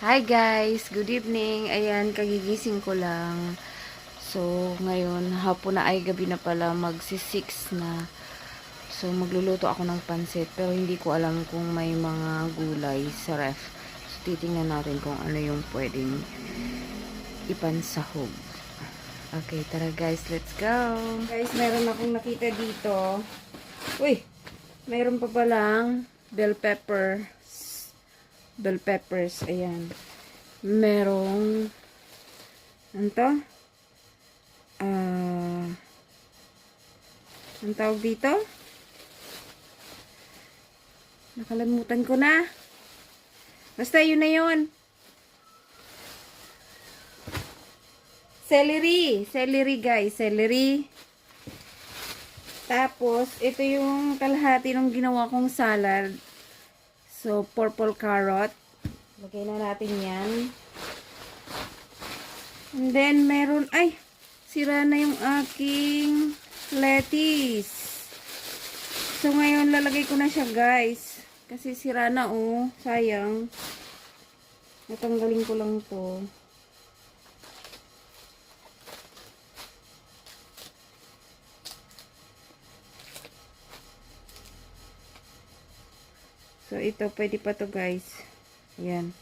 Hi guys, good evening. Ayan, kagigising ko lang. So, ngayon, hapon na ay gabi na pala, magsi-6 na. So, magluluto ako ng pansit, pero hindi ko alam kung may mga gulay sa ref. So, titingnan natin kung ano yung pwedeng ipansahog. Okay, tara guys, let's go. Guys, meron akong nakita dito. Uy, meron pa palang bell peppers, ayan. Merong, ano to? Ang tawag dito? Nakalimutan ko na. Basta yun na yun. Celery guys, celery. Tapos, ito yung kalahati ng ginawa kong salad. So, purple carrot. Lagay na natin yan. And then, meron, ay, sira na yung aking lettuce. So, ngayon, lalagay ko na siya, guys. Kasi sira na, oh. Sayang. Natanggalin ko lang to. So, ito, pwede pa to, guys. Ayan.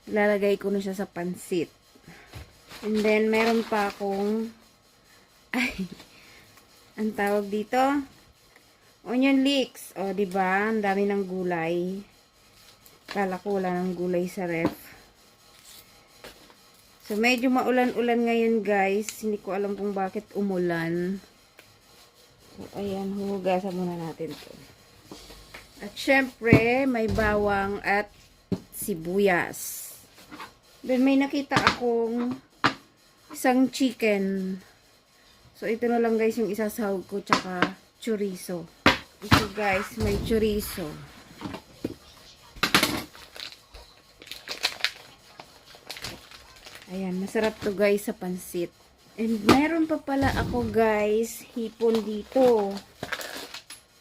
Lalagay ko na siya sa pansit. And then, meron pa akong, ay, ang tawag dito, onion leeks. O, diba? Ang dami ng gulay. Kala ko wala ng gulay sa ref. So, medyo maulan-ulan ngayon, guys. Hindi ko alam kung bakit umulan. So, ayan. Huhugasan muna natin to. At syempre, may bawang at sibuyas. Then, may nakita akong isang chicken. So, ito na lang guys yung isasahog ko, tsaka chorizo. Ito guys, may chorizo. Ayan, masarap to guys sa pansit. And meron pa pala ako guys, hipon dito.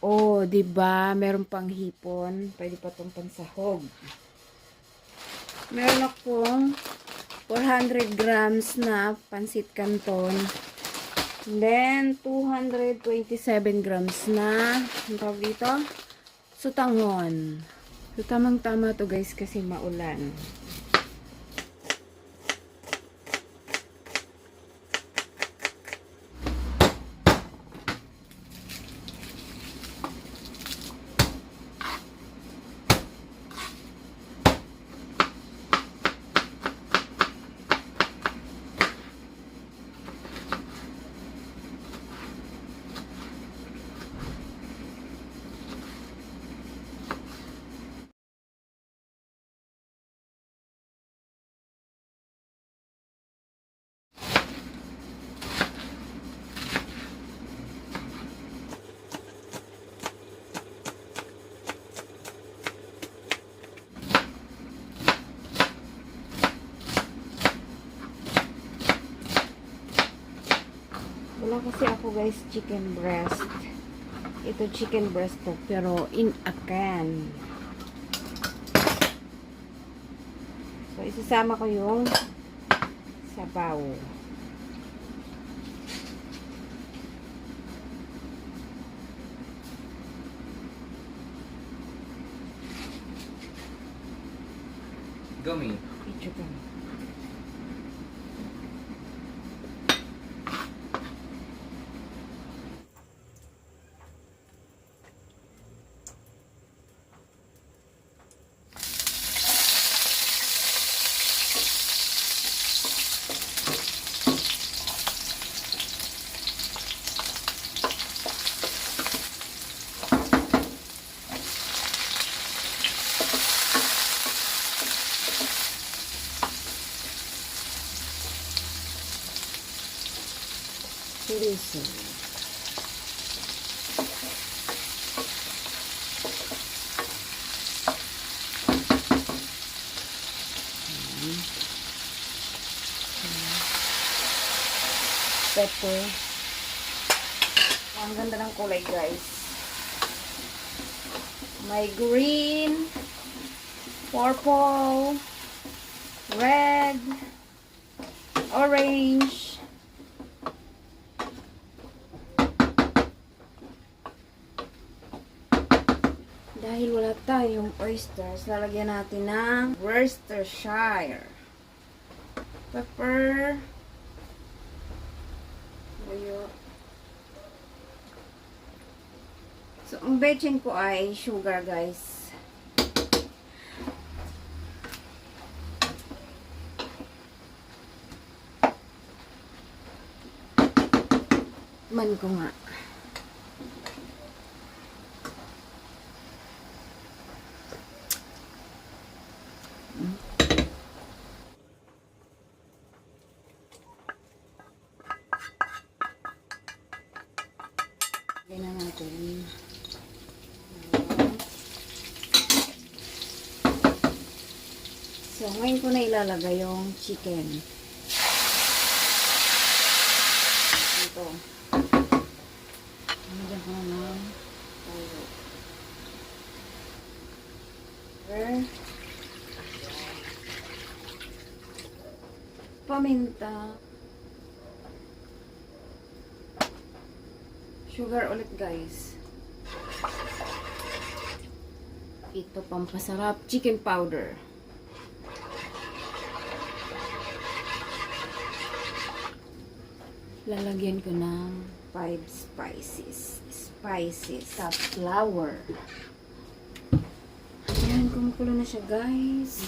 Oh, 'di ba? Meron pang hipon. Pwede pa 'tong pansahog. Meron akong 400 grams na pansit canton. And then 227 grams na, ang tawag dito, sutangon. So, tamang-tama to guys kasi maulan. Wala kasi ako guys chicken breast. Ito chicken breast to, pero in a can. So, isasama ko yung sabaw. Gummy. Chicken. Chorizo. Pepper. Ang ganda ng kulay guys. May green, purple, red, orange, dahil wala tayong oysters, lalagyan natin ng Worcestershire pepper, buyo. So, ang betchin ko ay sugar, guys. Man ko nga. Lagyan na natin. So, ngayon ko na ilalagay yung chicken. Ito. Lagyan ko na ng toyo. Paminta. Sugar ulit, guys. Ito pampasarap, chicken powder. Lalagyan ko ng 5 spices. Top flour. Ayan, kumukulo na siya, guys.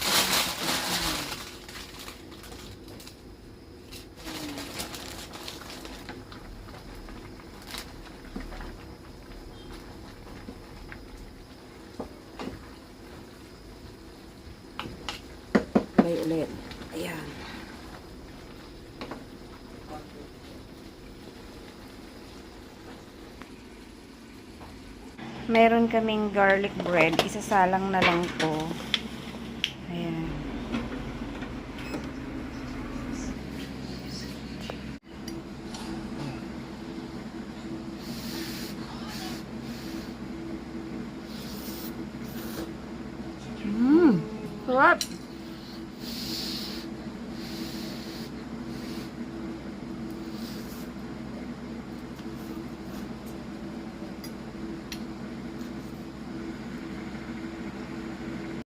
Ulit. Ayan. Meron kaming garlic bread. Isasalang na lang to. Ayan. Sarap!